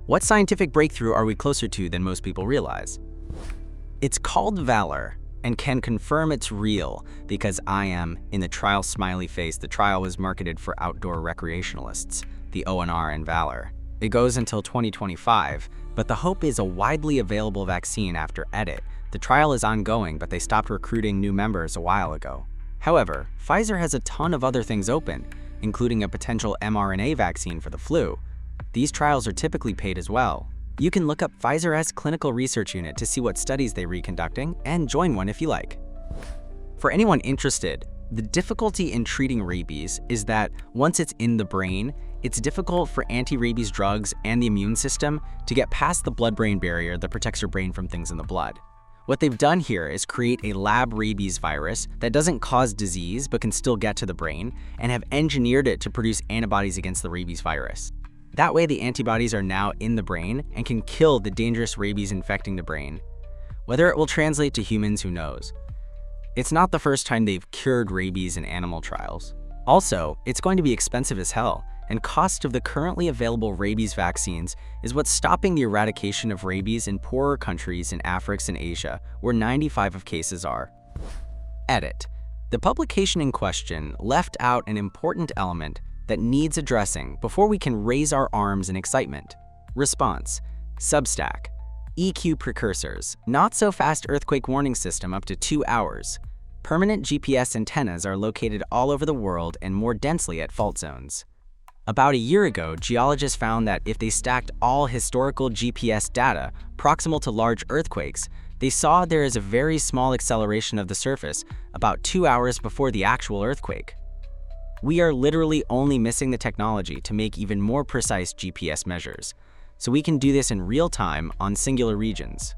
What scientific breakthrough are we closer to than most people realize? It's called Valor and can confirm it's real because I am in the trial smiley face. The trial was marketed for outdoor recreationalists, the ONR and Valor. It goes until 2025, but the hope is a widely available vaccine after Readit. The trial is ongoing, but they stopped recruiting new members a while ago. However, Pfizer has a ton of other things open, including a potential mRNA vaccine for the flu. These trials are typically paid as well. You can look up Pfizer's clinical research unit to see what studies they're reconducting and join one if you like. For anyone interested, the difficulty in treating rabies is that once it's in the brain, it's difficult for anti-rabies drugs and the immune system to get past the blood-brain barrier that protects your brain from things in the blood. What they've done here is create a lab rabies virus that doesn't cause disease but can still get to the brain, and have engineered it to produce antibodies against the rabies virus. That way, the antibodies are now in the brain and can kill the dangerous rabies infecting the brain. Whether it will translate to humans, who knows? It's not the first time they've cured rabies in animal trials. Also, it's going to be expensive as hell, and cost of the currently available rabies vaccines is what's stopping the eradication of rabies in poorer countries in Africa and Asia, where 95% of cases are. Edit. The publication in question left out an important element that needs addressing before we can raise our arms in excitement. Response. Substack. EQ precursors. Not so fast earthquake warning system up to 2 hours. Permanent GPS antennas are located all over the world and more densely at fault zones. About a year ago, geologists found that if they stacked all historical GPS data proximal to large earthquakes, they saw there is a very small acceleration of the surface about 2 hours before the actual earthquake. We are literally only missing the technology to make even more precise GPS measures, so we can do this in real time on singular regions.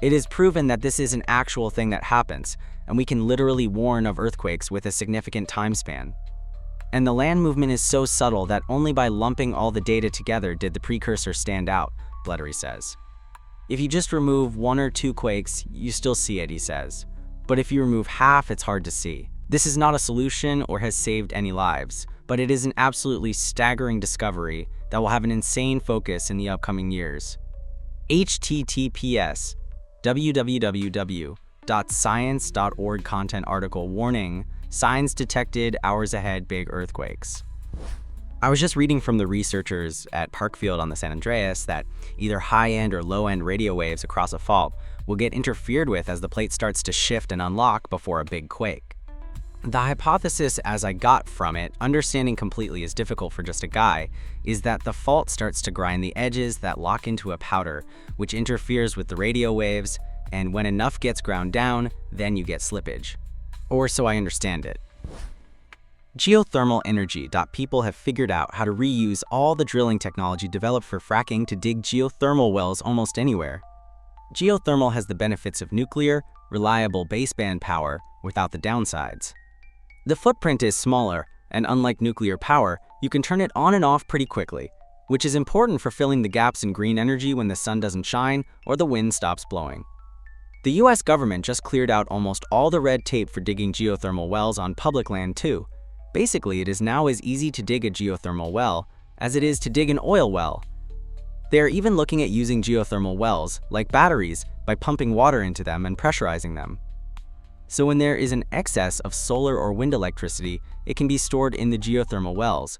It is proven that this is an actual thing that happens, and we can literally warn of earthquakes with a significant time span. And the land movement is so subtle that only by lumping all the data together did the precursor stand out, Blettery says. If you just remove 1 or 2 quakes, you still see it, he says. But if you remove half, it's hard to see. This is not a solution or has saved any lives, but it is an absolutely staggering discovery that will have an insane focus in the upcoming years. https www.science.org content article warning, signs detected hours ahead big earthquakes. I was just reading from the researchers at Parkfield on the San Andreas that either high-end or low-end radio waves across a fault will get interfered with as the plate starts to shift and unlock before a big quake. The hypothesis as I got from it, understanding completely is difficult for just a guy, is that the fault starts to grind the edges that lock into a powder, which interferes with the radio waves, and when enough gets ground down, then you get slippage. Or so I understand it. Geothermal energy. People have figured out how to reuse all the drilling technology developed for fracking to dig geothermal wells almost anywhere. Geothermal has the benefits of nuclear, reliable baseband power without the downsides. The footprint is smaller, and unlike nuclear power, you can turn it on and off pretty quickly, which is important for filling the gaps in green energy when the sun doesn't shine or the wind stops blowing. The US government just cleared out almost all the red tape for digging geothermal wells on public land too. Basically, it is now as easy to dig a geothermal well as it is to dig an oil well. They are even looking at using geothermal wells, like batteries, by pumping water into them and pressurizing them. So when there is an excess of solar or wind electricity, it can be stored in the geothermal wells.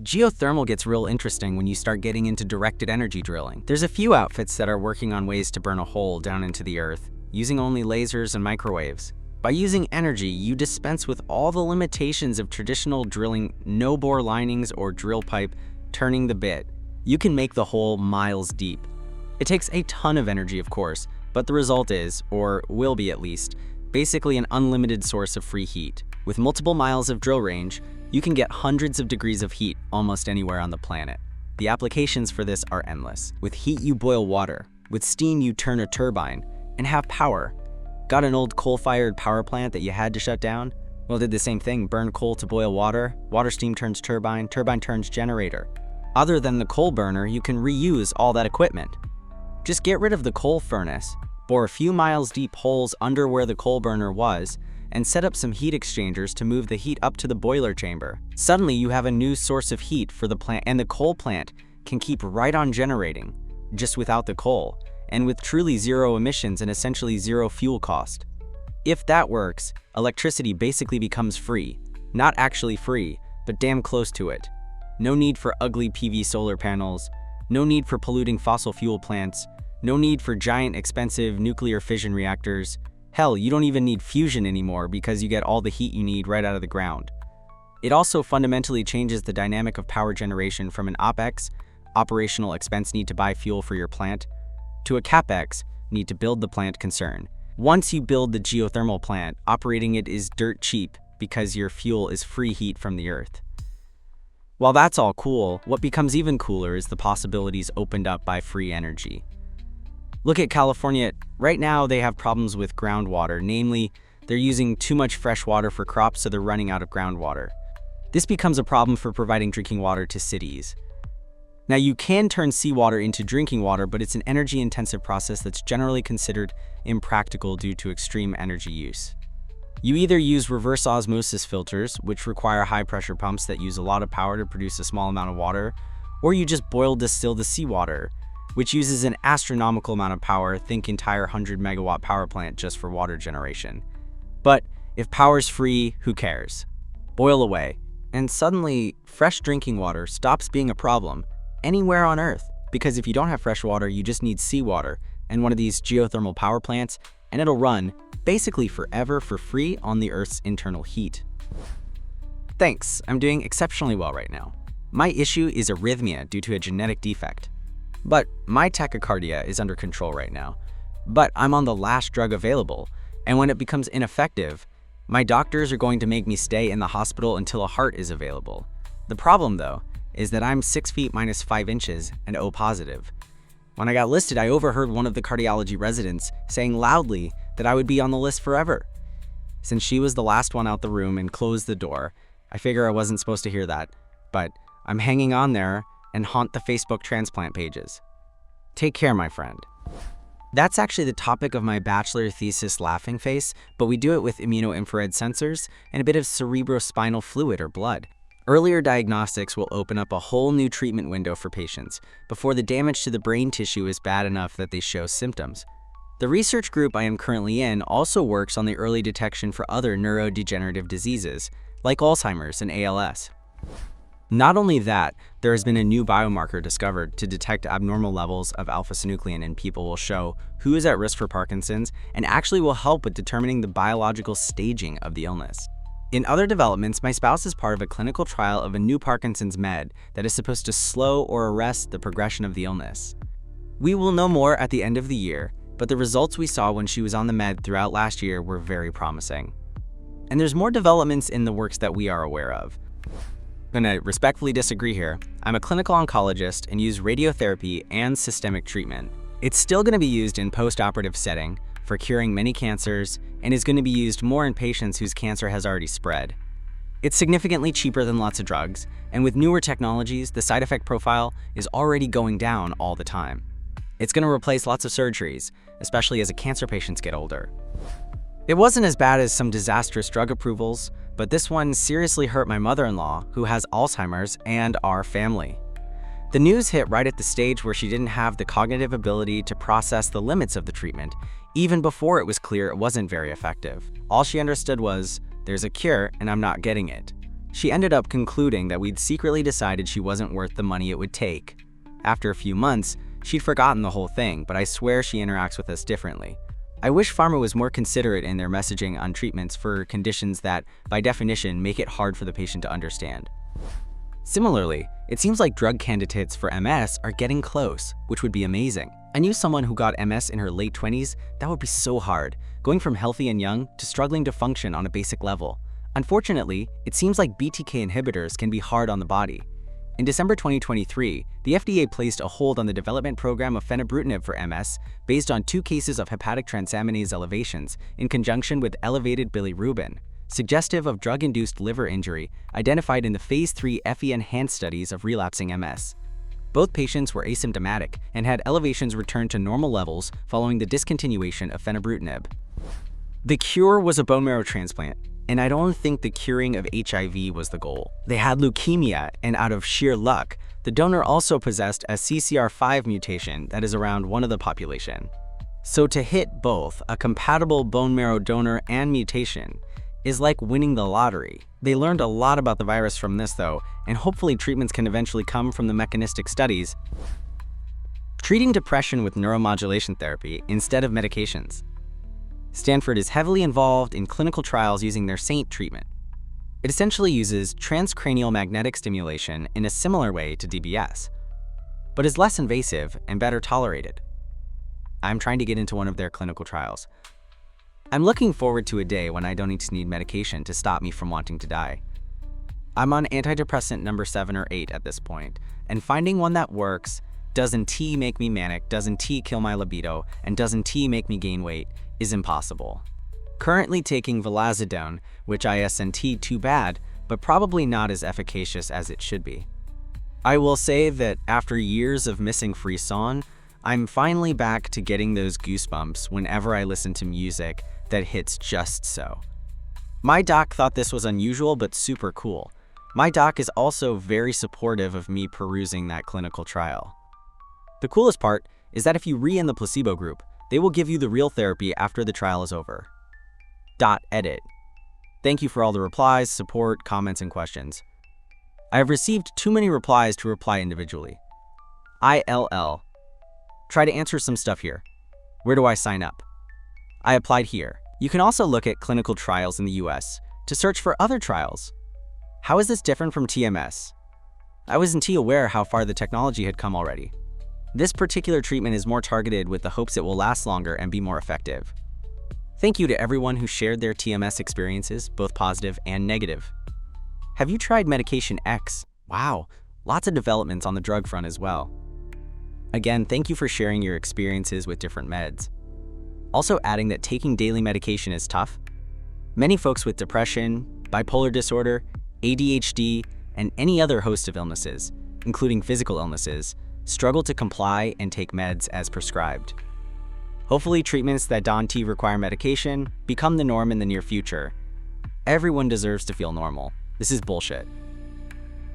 Geothermal gets real interesting when you start getting into directed energy drilling. There's a few outfits that are working on ways to burn a hole down into the earth, using only lasers and microwaves. By using energy, you dispense with all the limitations of traditional drilling, no bore linings or drill pipe, turning the bit. You can make the hole miles deep. It takes a ton of energy, of course, but the result is, or will be at least, basically an unlimited source of free heat. With multiple miles of drill range, you can get hundreds of degrees of heat almost anywhere on the planet. The applications for this are endless. With heat, you boil water. With steam, you turn a turbine and have power. Got an old coal-fired power plant that you had to shut down? Well, did the same thing, burn coal to boil water, water steam turns turbine, turbine turns generator. Other than the coal burner, you can reuse all that equipment. Just get rid of the coal furnace, bore a few miles deep holes under where the coal burner was, and set up some heat exchangers to move the heat up to the boiler chamber. Suddenly you have a new source of heat for the plant, and the coal plant can keep right on generating, just without the coal, and with truly zero emissions and essentially zero fuel cost. If that works, electricity basically becomes free. Not actually free, but damn close to it. No need for ugly PV solar panels, no need for polluting fossil fuel plants, no need for giant expensive nuclear fission reactors. Hell, you don't even need fusion anymore because you get all the heat you need right out of the ground. It also fundamentally changes the dynamic of power generation from an OpEx, operational expense need to buy fuel for your plant, to a CapEx, need to build the plant concern. Once you build the geothermal plant, operating it is dirt cheap because your fuel is free heat from the earth. While that's all cool, what becomes even cooler is the possibilities opened up by free energy. Look at California. Right now they have problems with groundwater, namely, they're using too much fresh water for crops, so they're running out of groundwater. This becomes a problem for providing drinking water to cities. Now, you can turn seawater into drinking water, but it's an energy-intensive process that's generally considered impractical due to extreme energy use. You either use reverse osmosis filters, which require high-pressure pumps that use a lot of power to produce a small amount of water, or you just distill the seawater, which uses an astronomical amount of power, think entire 100-megawatt power plant just for water generation. But if power's free, who cares? Boil away, and suddenly, fresh drinking water stops being a problem anywhere on Earth, because if you don't have fresh water, you just need seawater and one of these geothermal power plants, and it'll run basically forever for free on the Earth's internal heat. Thanks, I'm doing exceptionally well right now. My issue is arrhythmia due to a genetic defect. But my tachycardia is under control right now. But I'm on the last drug available, and when it becomes ineffective, my doctors are going to make me stay in the hospital until a heart is available. The problem, though, is that I'm 6 feet minus 5 inches and O positive. When I got listed, I overheard one of the cardiology residents saying loudly that I would be on the list forever. Since she was the last one out the room and closed the door, I figure I wasn't supposed to hear that, but I'm hanging on there and haunt the Facebook transplant pages. Take care, my friend. That's actually the topic of my bachelor thesis laughing face, but we do it with immunoinfrared sensors and a bit of cerebrospinal fluid or blood. Earlier diagnostics will open up a whole new treatment window for patients before the damage to the brain tissue is bad enough that they show symptoms. The research group I am currently in also works on the early detection for other neurodegenerative diseases, like Alzheimer's and ALS. Not only that, there has been a new biomarker discovered to detect abnormal levels of alpha-synuclein in people will show who is at risk for Parkinson's and actually will help with determining the biological staging of the illness. In other developments, my spouse is part of a clinical trial of a new Parkinson's med that is supposed to slow or arrest the progression of the illness. We will know more at the end of the year, but the results we saw when she was on the med throughout last year were very promising. And there's more developments in the works that we are aware of. I'm going to respectfully disagree here. I'm a clinical oncologist and use radiotherapy and systemic treatment. It's still going to be used in post-operative setting for curing many cancers and is going to be used more in patients whose cancer has already spread. It's significantly cheaper than lots of drugs, and with newer technologies, the side effect profile is already going down all the time. It's going to replace lots of surgeries, especially as cancer patients get older. It wasn't as bad as some disastrous drug approvals, but this one seriously hurt my mother-in-law, who has Alzheimer's, and our family. The news hit right at the stage where she didn't have the cognitive ability to process the limits of the treatment, even before it was clear it wasn't very effective. All she understood was, there's a cure and I'm not getting it. She ended up concluding that we'd secretly decided she wasn't worth the money it would take. After a few months, she'd forgotten the whole thing, but I swear she interacts with us differently. I wish pharma was more considerate in their messaging on treatments for conditions that, by definition, make it hard for the patient to understand. Similarly, it seems like drug candidates for MS are getting close, which would be amazing. I knew someone who got MS in her late 20s. That would be so hard, going from healthy and young to struggling to function on a basic level. Unfortunately, it seems like BTK inhibitors can be hard on the body. In December 2023, the FDA placed a hold on the development program of fenebrutinib for MS based on 2 cases of hepatic transaminase elevations in conjunction with elevated bilirubin, suggestive of drug-induced liver injury identified in the Phase 3 FE-ENHANCE studies of relapsing MS. Both patients were asymptomatic and had elevations return to normal levels following the discontinuation of fenebrutinib. The cure was a bone marrow transplant, and I don't think the curing of HIV was the goal. They had leukemia, and out of sheer luck, The donor also possessed a CCR5 mutation that is around 1 of the population. So to hit both a compatible bone marrow donor and mutation is like winning the lottery. They learned a lot about the virus from this though, and hopefully treatments can eventually come from the mechanistic studies. Treating depression with neuromodulation therapy instead of medications. Stanford is heavily involved in clinical trials using their SAINT treatment. It essentially uses transcranial magnetic stimulation in a similar way to DBS, but is less invasive and better tolerated. I'm trying to get into one of their clinical trials. I'm looking forward to a day when I don't need medication to stop me from wanting to die. I'm on antidepressant number 7 or 8 at this point, and finding one that works, doesn't T make me manic, doesn't T kill my libido, and doesn't T make me gain weight, is impossible. Currently taking vilazodone, which isn't too bad, but probably not as efficacious as it should be. I will say that after years of missing frisson, I'm finally back to getting those goosebumps whenever I listen to music that hits just so. My doc thought this was unusual but super cool. My doc is also very supportive of me perusing that clinical trial. The coolest part is that if you re-in the placebo group, they will give you the real therapy after the trial is over. .edit. Thank you for all the replies, support, comments, and questions. I have received too many replies to reply individually. ILL. Try to answer some stuff here. Where do I sign up? I applied here. You can also look at clinical trials in the US to search for other trials. How is this different from TMS? I wasn't aware how far the technology had come already. This particular treatment is more targeted with the hopes it will last longer and be more effective. Thank you to everyone who shared their TMS experiences, both positive and negative. Have you tried medication X? Wow, lots of developments on the drug front as well. Again, thank you for sharing your experiences with different meds. Also adding that taking daily medication is tough. Many folks with depression, bipolar disorder, ADHD, and any other host of illnesses, including physical illnesses, struggle to comply and take meds as prescribed. Hopefully treatments that don't require medication become the norm in the near future. Everyone deserves to feel normal. This is bullshit.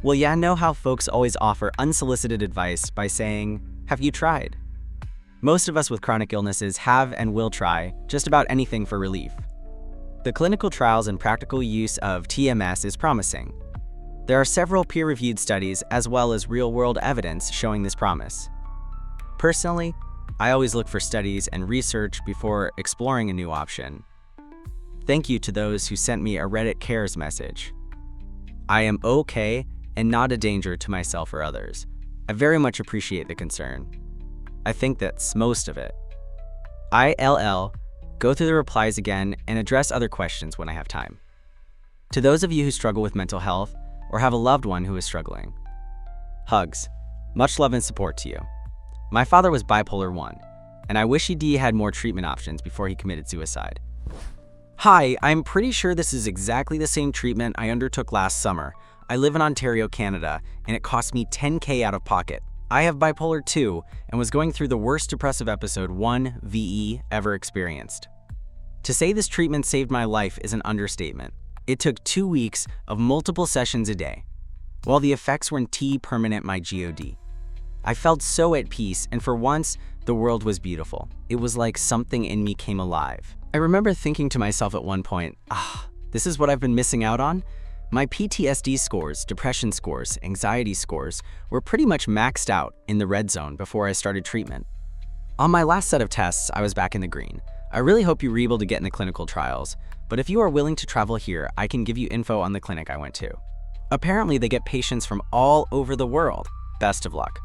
Well, yeah, know how folks always offer unsolicited advice by saying, have you tried? Most of us with chronic illnesses have and will try just about anything for relief. The clinical trials and practical use of TMS is promising. There are several peer-reviewed studies as well as real-world evidence showing this promise. Personally, I always look for studies and research before exploring a new option. Thank you to those who sent me a Reddit cares message. I am okay and not a danger to myself or others. I very much appreciate the concern. I think that's most of it. ILL, go through the replies again and address other questions when I have time. To those of you who struggle with mental health or have a loved one who is struggling, hugs. Much love and support to you. My father was bipolar 1, and I wish he had more treatment options before he committed suicide. Hi, I'm pretty sure this is exactly the same treatment I undertook last summer. I live in Ontario, Canada, and it cost me $10,000 out of pocket. I have bipolar 2 and was going through the worst depressive episode 1 VE ever experienced. To say this treatment saved my life is an understatement. It took 2 weeks of multiple sessions a day. While the effects weren't permanent my God. I felt so at peace, and for once, the world was beautiful. It was like something in me came alive. I remember thinking to myself at one point, this is what I've been missing out on? My PTSD scores, depression scores, anxiety scores were pretty much maxed out in the red zone before I started treatment. On my last set of tests, I was back in the green. I really hope you were able to get in the clinical trials, but if you are willing to travel here, I can give you info on the clinic I went to. Apparently, they get patients from all over the world. Best of luck.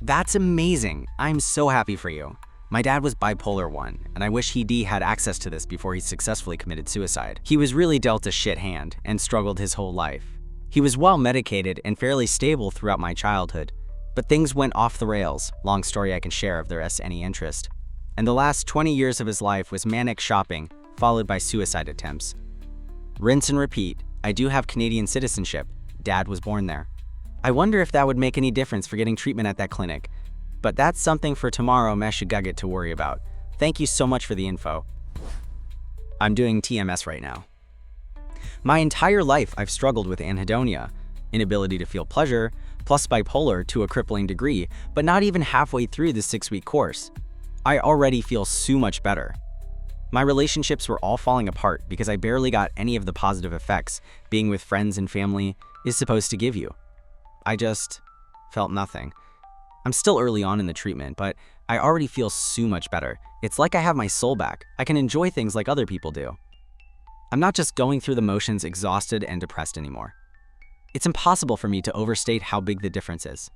That's amazing. I'm so happy for you. My dad was bipolar 1, and I wish he had access to this before he successfully committed suicide. He was really dealt a shit hand and struggled his whole life. He was well medicated and fairly stable throughout my childhood, but things went off the rails, long story I can share if there is any interest. And the last 20 years of his life was manic shopping, followed by suicide attempts. Rinse and repeat, I do have Canadian citizenship. Dad was born there. I wonder if that would make any difference for getting treatment at that clinic. But that's something for tomorrow Meshugaget to worry about. Thank you so much for the info. I'm doing TMS right now. My entire life I've struggled with anhedonia. inability to feel pleasure, plus bipolar to a crippling degree, but not even halfway through the 6-week course. I already feel so much better. My relationships were all falling apart because I barely got any of the positive effects being with friends and family is supposed to give you. I just felt nothing. I'm still early on in the treatment, but I already feel so much better. It's like I have my soul back. I can enjoy things like other people do. I'm not just going through the motions exhausted and depressed anymore. It's impossible for me to overstate how big the difference is.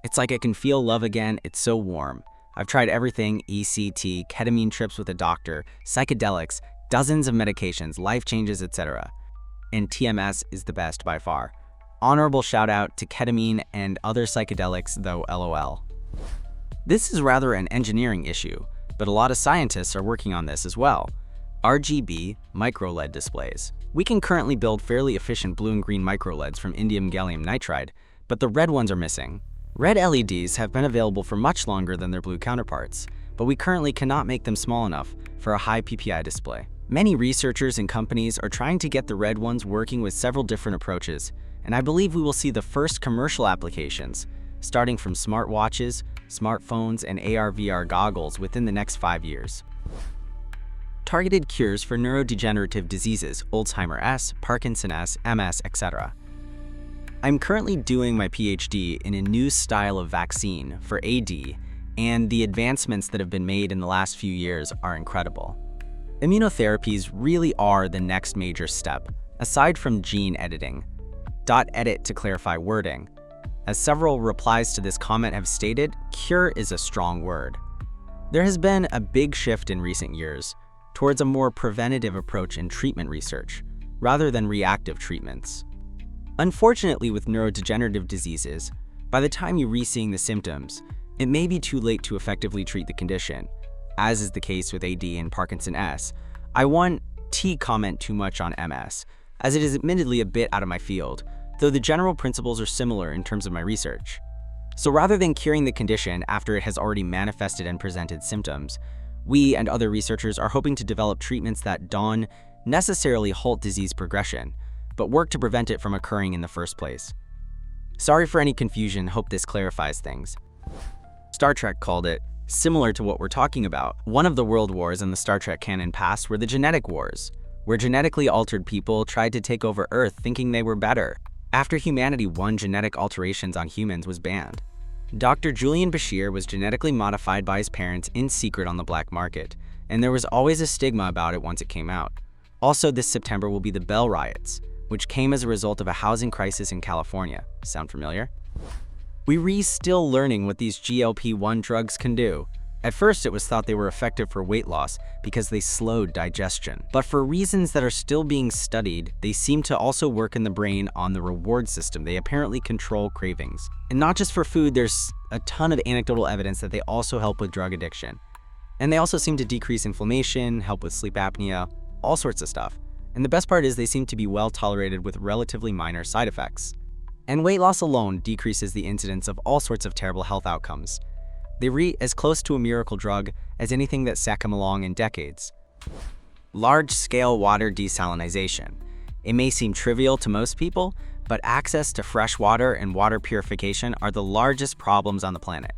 It's like I can feel love again. It's so warm. I've tried everything: ECT, ketamine trips with a doctor, psychedelics, dozens of medications, life changes, etc. And TMS is the best by far. Honorable shout out to ketamine and other psychedelics, though LOL. This is rather an engineering issue, but a lot of scientists are working on this as well. RGB micro-LED displays. We can currently build fairly efficient blue and green micro-LEDs from indium gallium nitride, but the red ones are missing. Red LEDs have been available for much longer than their blue counterparts, but we currently cannot make them small enough for a high PPI display. Many researchers and companies are trying to get the red ones working with several different approaches, and I believe we will see the first commercial applications, starting from smartwatches, smartphones, and AR/VR goggles within the next 5 years. Targeted cures for neurodegenerative diseases, Alzheimer's, Parkinson's, MS, etc. I'm currently doing my PhD in a new style of vaccine for AD, and the advancements that have been made in the last few years are incredible. Immunotherapies really are the next major step, aside from gene editing. .edit to clarify wording. As several replies to this comment have stated, cure is a strong word. There has been a big shift in recent years towards a more preventative approach in treatment research, rather than reactive treatments. Unfortunately, with neurodegenerative diseases, by the time you're re-seeing the symptoms, it may be too late to effectively treat the condition, as is the case with AD and Parkinson's. I won't comment too much on MS, as it is admittedly a bit out of my field, though the general principles are similar in terms of my research. So rather than curing the condition after it has already manifested and presented symptoms, we and other researchers are hoping to develop treatments that don't necessarily halt disease progression, but work to prevent it from occurring in the first place. Sorry for any confusion, hope this clarifies things. Star Trek called it similar to what we're talking about. One of the world wars in the Star Trek canon past were the genetic wars, where genetically altered people tried to take over Earth thinking they were better. After humanity won, genetic alterations on humans was banned. Dr. Julian Bashir was genetically modified by his parents in secret on the black market, and there was always a stigma about it once it came out. Also, this September will be the Bell Riots, which came as a result of a housing crisis in California. Sound familiar? We're still learning what these GLP-1 drugs can do. At first, it was thought they were effective for weight loss because they slowed digestion. But for reasons that are still being studied, they seem to also work in the brain on the reward system. They apparently control cravings. And not just for food, there's a ton of anecdotal evidence that they also help with drug addiction. And they also seem to decrease inflammation, help with sleep apnea, all sorts of stuff. And the best part is they seem to be well tolerated with relatively minor side effects. And weight loss alone decreases the incidence of all sorts of terrible health outcomes. They read as close to a miracle drug as anything that's come along in decades. Large-scale water desalinization. It may seem trivial to most people, but access to fresh water and water purification are the largest problems on the planet.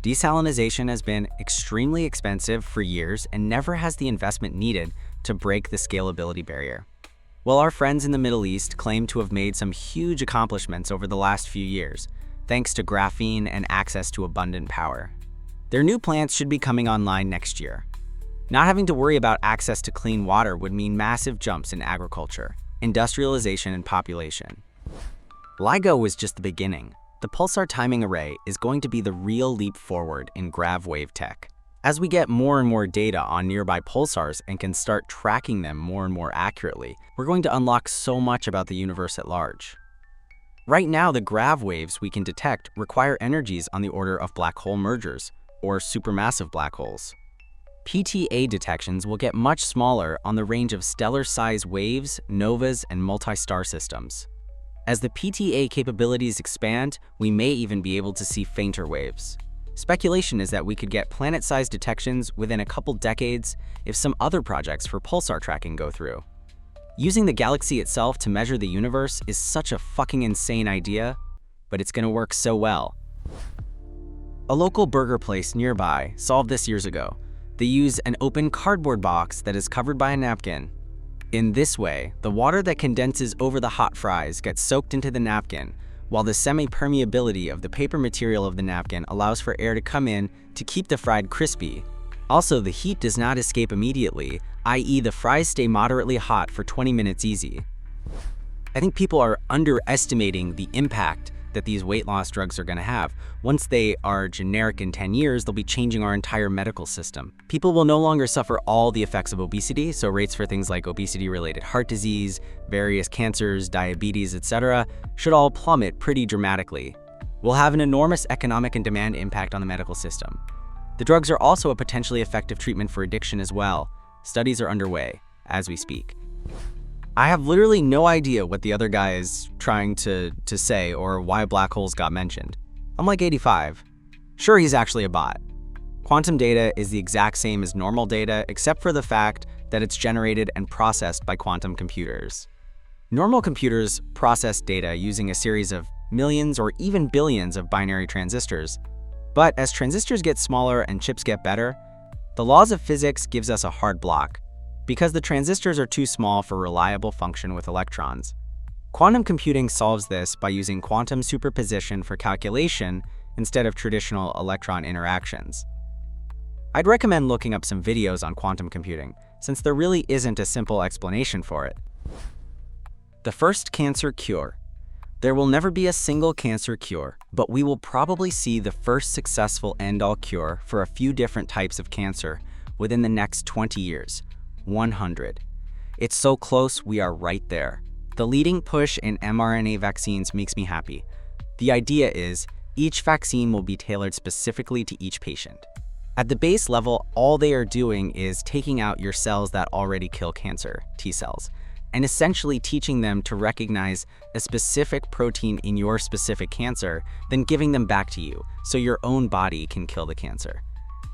Desalinization has been extremely expensive for years and never has the investment needed to break the scalability barrier. While our friends in the Middle East claim to have made some huge accomplishments over the last few years, thanks to graphene and access to abundant power. Their new plants should be coming online next year. Not having to worry about access to clean water would mean massive jumps in agriculture, industrialization, and population. LIGO was just the beginning. The pulsar timing array is going to be the real leap forward in grav wave tech. As we get more and more data on nearby pulsars and can start tracking them more and more accurately, we're going to unlock so much about the universe at large. Right now, the grav waves we can detect require energies on the order of black hole mergers, or supermassive black holes. PTA detections will get much smaller on the range of stellar-sized waves, novas, and multi-star systems. As the PTA capabilities expand, we may even be able to see fainter waves. Speculation is that we could get planet-sized detections within a couple decades if some other projects for pulsar tracking go through. Using the galaxy itself to measure the universe is such a fucking insane idea, but it's gonna work so well. A local burger place nearby solved this years ago. They use an open cardboard box that is covered by a napkin. In this way, the water that condenses over the hot fries gets soaked into the napkin, while the semi-permeability of the paper material of the napkin allows for air to come in to keep the fried crispy. Also, the heat does not escape immediately, i.e. the fries stay moderately hot for 20 minutes easy. I think people are underestimating the impact that these weight loss drugs are going to have. Once they are generic in 10 years, they'll be changing our entire medical system. People will no longer suffer all the effects of obesity, so rates for things like obesity-related heart disease, various cancers, diabetes, etc. should all plummet pretty dramatically. We'll have an enormous economic and demand impact on the medical system. The drugs are also a potentially effective treatment for addiction as well. Studies are underway as we speak. I have literally no idea what the other guy is trying to say or why black holes got mentioned. I'm like 85. Sure, he's actually a bot. Quantum data is the exact same as normal data, except for the fact that it's generated and processed by quantum computers. Normal computers process data using a series of millions or even billions of binary transistors. But as transistors get smaller and chips get better, the laws of physics gives us a hard block, because the transistors are too small for reliable function with electrons. Quantum computing solves this by using quantum superposition for calculation instead of traditional electron interactions. I'd recommend looking up some videos on quantum computing, since there really isn't a simple explanation for it. The first cancer cure. There will never be a single cancer cure, but we will probably see the first successful end-all cure for a few different types of cancer within the next 20 years. 100. It's so close, we are right there. The leading push in mRNA vaccines makes me happy. The idea is, each vaccine will be tailored specifically to each patient. At the base level, all they are doing is taking out your cells that already kill cancer, T cells, and essentially teaching them to recognize a specific protein in your specific cancer, then giving them back to you, so your own body can kill the cancer.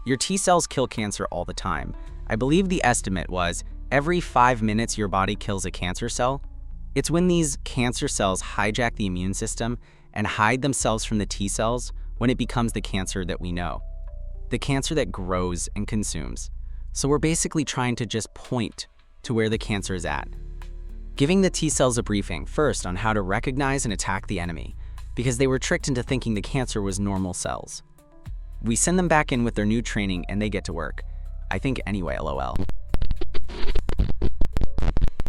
Your T cells kill cancer all the time. I believe the estimate was every 5 minutes your body kills a cancer cell. It's when these cancer cells hijack the immune system and hide themselves from the T cells when it becomes the cancer that we know. The cancer that grows and consumes. So we're basically trying to just point to where the cancer is at. Giving the T cells a briefing first on how to recognize and attack the enemy, because they were tricked into thinking the cancer was normal cells. We send them back in with their new training and they get to work. I think anyway, lol.